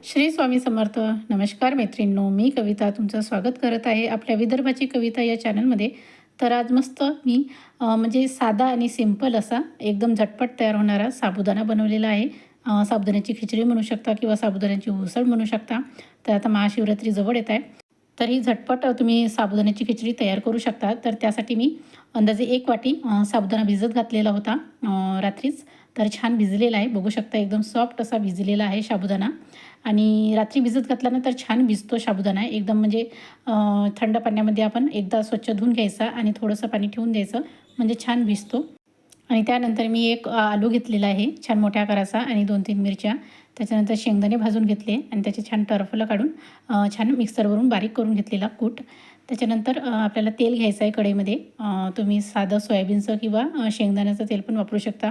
श्री स्वामी समर्थ. नमस्कार मैत्रिणींनो, मी कविता तुमचं स्वागत करत आहे आपल्या विदर्भाची कविता या चॅनलमध्ये. तर आज मस्त मी म्हणजे साधा आणि सिंपल असा एकदम झटपट तयार होणारा साबुदाणा बनवलेला आहे. साबुदाण्याची खिचडी म्हणू शकता किंवा साबुदाण्याची उसळ म्हणू शकता. तर आता महाशिवरात्री जवळ येत आहे, तर ही झटपट तुम्ही साबुदाण्याची खिचडी तयार करू शकता. तर त्यासाठी मी अंदाजे 1 वाटी साबुदाणा भिजत घातलेला होता रात्रीच. तर छान भिजलेला आहे, बघू शकता एकदम सॉफ्ट असा भिजलेला आहे साबुदाणा. आणि रात्री भिजत घातल्यानंतर छान भिजतो साबुदाणा एकदम, म्हणजे थंड पाण्यामध्ये आपण एकदा स्वच्छ धुवून घ्यायचा आणि थोडंसं पाणी ठेवून द्यायचं, म्हणजे छान भिजतो. आणि त्यानंतर मी एक आलू घेतलेला आहे छान मोठ्या आकाराचा आणि 2-3 मिरच्या. त्याच्यानंतर शेंगदाणे भाजून घेतले आणि त्याचे छान टरफलं काढून छान मिक्सरवरून बारीक करून घेतलेला कूट. त्याच्यानंतर आपल्याला तेल घ्यायचं आहे कढईमध्ये. तुम्ही साधं सोयाबीनचं किंवा शेंगदाण्याचं तेल पण वापरू शकता.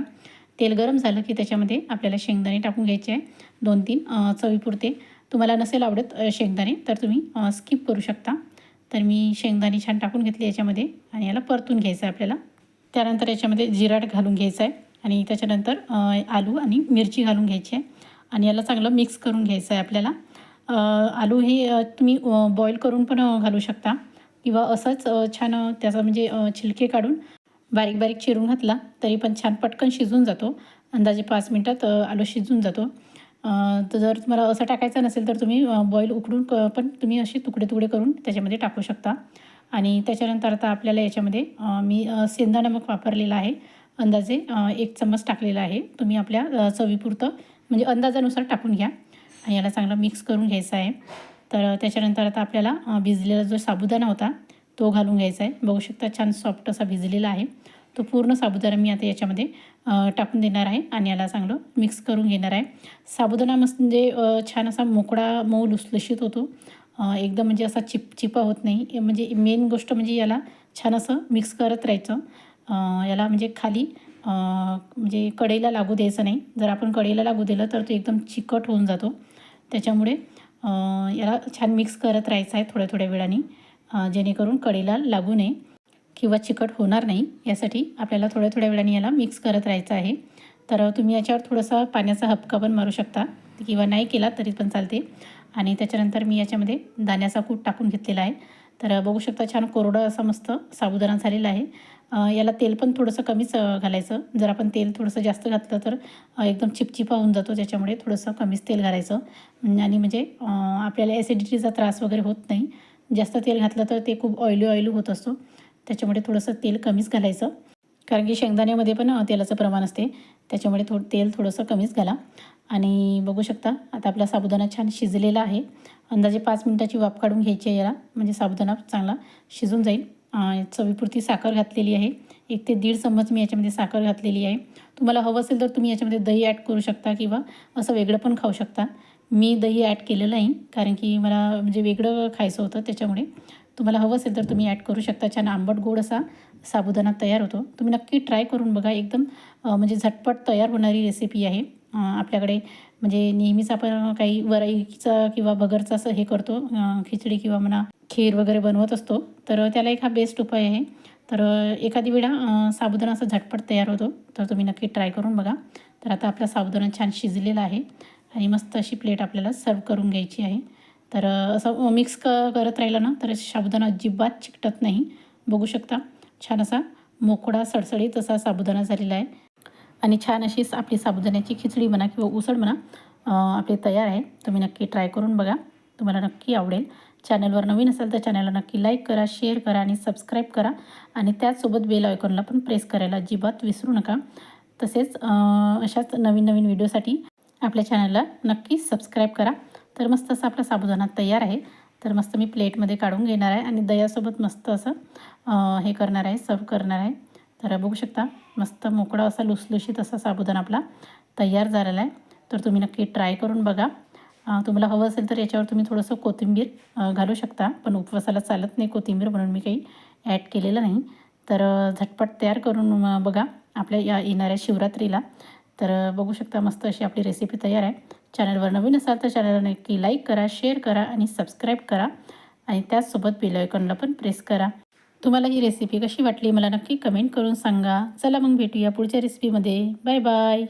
तेल गरम झालं की त्याच्यामध्ये आपल्याला शेंगदाणे टाकून घ्यायचे आहे 2-3 चवीपुरते. तुम्हाला नसेल आवडत शेंगदाणे तर तुम्ही स्किप करू शकता. तर मी शेंगदाणे छान टाकून घेतले याच्यामध्ये आणि याला परतून घ्यायचं आहे आपल्याला. त्यानंतर याच्यामध्ये जिरा घालून घ्यायचा आहे आणि त्याच्यानंतर आलू आणि मिरची घालून घ्यायची आहे आणि याला चांगलं मिक्स करून घ्यायचं आहे आपल्याला. आलू हे तुम्ही बॉईल करून पण घालू शकता किंवा असंच छान त्याचा म्हणजे छिलके काढून बारीक बारीक चिरून घातला तरी पण छान पटकन शिजून जातो. अंदाजे 5 मिनटात आलू शिजून जातो. तर जर तुम्हाला असं टाकायचं नसेल तर तुम्ही बॉईल उकडून पण तुम्ही असे तुकडे तुकडे करून त्याच्यामध्ये टाकू शकता. आणि त्याच्यानंतर आता आपल्याला याच्यामध्ये मी सेंधा नमक वापरलेला आहे. अंदाजे 1 चम्मच टाकलेला आहे. तुम्ही आपल्या चवीपुरतं म्हणजे अंदाजानुसार टाकून घ्या आणि याला चांगलं मिक्स करून घ्यायचं आहे. तर त्याच्यानंतर आता आपल्याला भिजलेला जो साबुदाणा होता तो घालून घ्यायचा आहे. बघू शकता छान सॉफ्ट असा भिजलेला आहे. तो पूर्ण साबुदाणा मी आता याच्यामध्ये टाकून देणार आहे आणि याला चांगलं मिक्स करून घेणार आहे. साबुदाणा मस्त म्हणजे छान असा मोकळा मऊ लुसलुशीत होतो. एकदम म्हणजे असा चिपचिपा होत नाही. म्हणजे मेन गोष्ट म्हणजे याला छान असं मिक्स करत राहायचं. याला म्हणजे खाली म्हणजे कढईला लागू द्यायचं नाही. जर आपण कढईला लागू दिलं तर तो एकदम चिकट होऊन जातो. त्याच्यामुळे याला छान मिक्स करत राहायचं आहे थोड्या थोड्या वेळाने, जेणेकरून कढईला लागू नये किंवा चिकट होणार नाही. यासाठी आपल्याला थोड्या थोड्या वेळाने याला मिक्स करत राहायचं आहे. तर तुम्ही याच्यावर थोडासा पाण्याचा हबका पण मारू शकता किंवा नाही केला तरी पण चालते. आणि त्याच्यानंतर मी याच्यामध्ये दाण्याचा कूट टाकून घेतलेला आहे. तर बघू शकता छान कोरडं असा मस्त साबुदाणा झालेला आहे. याला तेल पण थोडंसं कमीच घालायचं. जर आपण तेल थोडंसं जास्त घातलं तर एकदम चिपचिपा होऊन जातो. त्याच्यामुळे थोडंसं कमीच तेल घालायचं आणि म्हणजे आपल्याला ॲसिडिटीचा त्रास वगैरे होत नाही. जास्त तेल घातलं तर ते खूप ऑइली होत असतो. त्याच्यामुळे थोडंसं तेल कमीच घालायचं, कारण की शेंगदाण्यामध्ये पण तेलाचं प्रमाण असते. त्याच्यामुळे तेल थोडंसं कमीच घाला. आणि बघू शकता आता आपला साबुदाणा छान शिजलेला आहे. अंदाजे 5 मिनिटाची वाफ काढून घ्यायची आहे याला, म्हणजे साबुदाणा चांगला शिजून जाईल. चवीपुरती साखर घातलेली आहे. 1 ते 1.5 चम्मच मी याच्यामध्ये साखर घातलेली आहे. तुम्हाला हवं असेल तर तुम्ही याच्यामध्ये दही ॲड करू शकता किंवा असं वेगळं पण खाऊ शकता. मी दही ॲड केलेलं नाही, कारण की मला म्हणजे वेगळं खायचं होतं. त्याच्यामुळे तुम्हाला हवं असेल तर तुम्ही ॲड करू शकता. छान आंबट गोड असा साबुदाणा तयार होतो. तुम्ही नक्की ट्राय करून बघा. एकदम म्हणजे झटपट तयार होणारी रेसिपी आहे. आपल्याकडे म्हणजे नेहमीच आपण काही वरईचं किंवा भगरचं असं हे करतो, खिचडी किंवा म्हणा खीर वगैरे बनवत असतो. तर त्याला एक हा बेस्ट उपाय आहे. तर एखादी वेळा साबुदाणा असा झटपट तयार होतो. तर तुम्ही नक्की ट्राय करून बघा. तर आता आपला साबुदाणा छान शिजलेला आहे आणि मस्त अशी प्लेट आपल्याला सर्व करून घ्यायची आहे. तर असं मिक्स करत राहिलं ना तर साबुदाणा अजिबात चिकटत नाही. बघू शकता छान असा मोकळा सडसडीत असा साबुदाणा झालेला आहे आणि छान अशी आपली साबुदाण्याची खिचडी म्हणा किंवा उसळ म्हणा आपली तयार आहे. तुम्ही नक्की ट्राय करून बघा, तुम्हाला नक्की आवडेल. चॅनलवर नवीन असाल तर चॅनलला नक्की लाईक करा, शेअर करा आणि सबस्क्राईब करा आणि त्याचसोबत बेल आयकॉनला पण प्रेस करायला अजिबात विसरू नका. तसेच अशाच नवीन नवीन व्हिडिओसाठी आपल्या चॅनलला नक्की सबस्क्राईब करा. तर मस्त असा आपला साबुदाणा तयार आहे. तर मस्त मी प्लेटमध्ये काढून घेणार आहे आणि दह्यासोबत मस्त असं हे करणार आहे, सर्व करणार आहे. तर बघू शकता मस्त मोकळा असा लुसलुशीत असा साबुदाणा आपला तयार झालेला आहे. तर तुम्ही नक्की ट्राय करून बघा. तुम्हाला हवं असेल तर याच्यावर तुम्ही थोडंसं कोथिंबीर घालू शकता, पण उपवासाला चालत नाही कोथिंबीर, म्हणून मी काही ॲड केलेलं नाही. तर झटपट तयार करून बघा आपल्या या येणाऱ्या शिवरात्रीला. तर बघू शकता मस्त अशी आपली रेसिपी तयार आहे. चॅनलवर नवीन असाल तर चॅनलला नक्की लाईक करा, शेअर करा आणि सबस्क्राईब करा आणि त्याचसोबत बेल आयकॉनला पण प्रेस करा. तुम्हाला ही रेसिपी कशी वाटली मला नक्की कमेंट करून सांगा. चला मग भेटूया पुढच्या रेसिपीमध्ये. Bye bye.